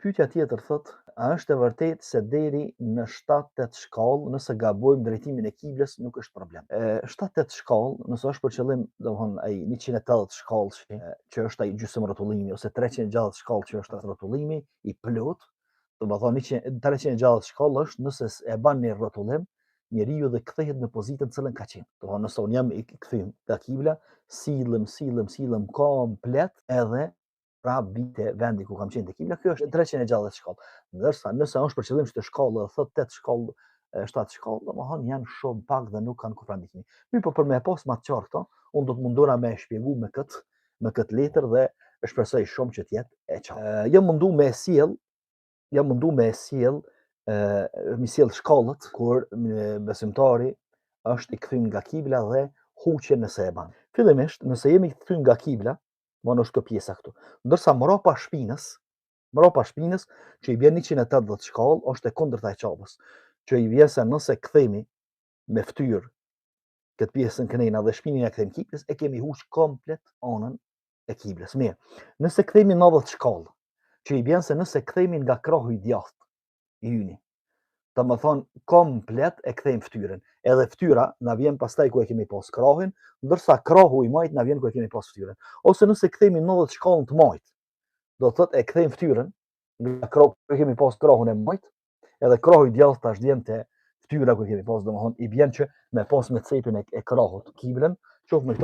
Pyetja tjetër thot, a është e vërtetë se deri në 7-8 shkallë, nëse gabojmë drejtimin e kiblës, nuk është problem? 7-8 shkallë, nëse është për qëllim, domethënë ai 180 shkallë që është ai gjysmë rrotullimi ose 360 shkallë që është rrotullimi i plot, domethënë 360 shkallë është nëse e bën një rrotullim, njeriu dhe kthehet në pozitën në cilën ka qenë. Domethënë nëse unë jam i kthym nga kibla, sillem komplet edhe pra vite vendi ku kam qenë te kibla, kjo është 360 shkallë. Ndërsa nëse është për qëllim që të shkallë, thot 8 shkallë, 7 shkallë, domethënë janë shumë pak dhe nuk kanë kufrandikim. Mirë, po për me pas më të qartë këto, unë do të mundona me shpjegu me këtë letër dhe shpresoj shumë që të jetë e qartë. Jam mundu me sjell shkallët kur besimtari është i kthym nga kibla dhe huqe nëse e bën. Fillimisht, nëse jemi kthym nga kibla, më është kjo pjesa këtu. Ndërsa mbrapa shpinës, që i bën 180 shkallë, është e kundërta e çapës. Që i vjen se nëse kthemi me fytyrë këtë pjesën kënejna dhe shpinën ja kthejmë kiblës, e kemi huq komplet anën e kiblës. Mirë. Nëse kthemi 90 shkallë, që i bën se nëse kthemi nga krahu i djathtë i yni, domethënë komplet e kthejmë fytyrën. Edhe fytyra na vjen pastaj ku e kemi pas krahin, ndërsa krahu i majt na vjen ku e kemi pas fytyrën. Ose nëse kthemi 90 shkallën të majt, do thotë e kthejmë fytyrën nga krahu ku e kemi pas krahun e majt, edhe krahu i djathtë tash vjen te fytyra ku e kemi pas, domethënë i bën që me pas me cepin e krahut kiblën, qoftë me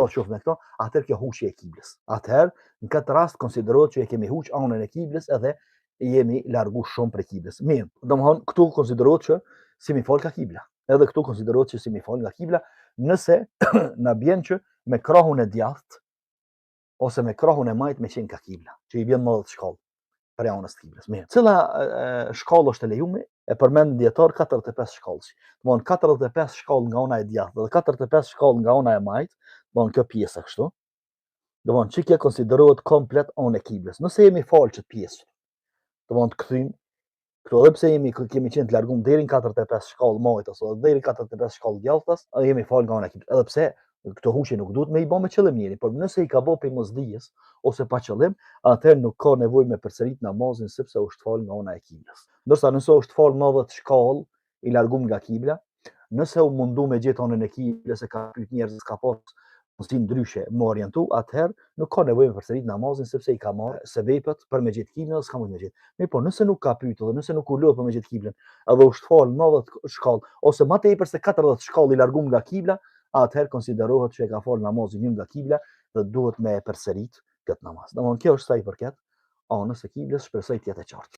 këto, atëherë kjo huqje e kiblës. Atëherë në këtë rast konsiderohet që e kemi huq anën e kiblës edhe jemi largu shumë prej kiblës. Mirë, domethënë këtu konsiderohet që si mi fal nga kibla. Edhe këtu konsiderohet që si mi fal nga kibla, nëse na bën që me krahun e djathtë ose me krahun e majt me qenë nga kibla, që i bën 90 shkallë për anës të kiblës. Mirë. Cila shkallë është e lejuar? E përmend dietar 45 shkallë. Domthon 45 shkallë nga ana e djathtë dhe 45 shkallë nga ana e majt, domthon kjo pjesë kështu. Domthon që kjo konsiderohet komplet anë e kiblës. Nëse jemi fal ç't pjesë, domthon të kthym këtu edhe pse kemi qenë të larguar deri në 45 shkallë majt ose deri në 45 shkallë djathtas, jemi fal nga ana e kiblës. Edhe pse këto huqje nuk duhet me i bë me qëllim njëri, por nëse i ka bë pe mosdijes ose pa qëllim, atëherë nuk ka nevojë me përsërit namazin sepse është fal nga ana e kiblës. Ndërsa nëse është fal 90 shkallë i larguar nga kibla, nëse u mundu me gjetë anën e kiblës e ka pyet njerëz ka pas mundsi ndryshe më orientu, atëherë nuk ka nevojë me përsërit namazin sepse i ka marrë sebepet për me gjetë kiblën, s'ka mundë me gjetë. Mirë, po nëse nuk ka pyetur dhe nëse nuk u lodh për me gjetë kiblën, edhe është fal 90 shkallë ose më tepër se 40 shkallë i larguar nga kibla, atëherë konsiderohet që e ka fal namazin një nga kibla dhe duhet me përsërit këtë namaz. Domthon kjo është sa i përket anës së kiblës, shpresoj të jetë e qartë.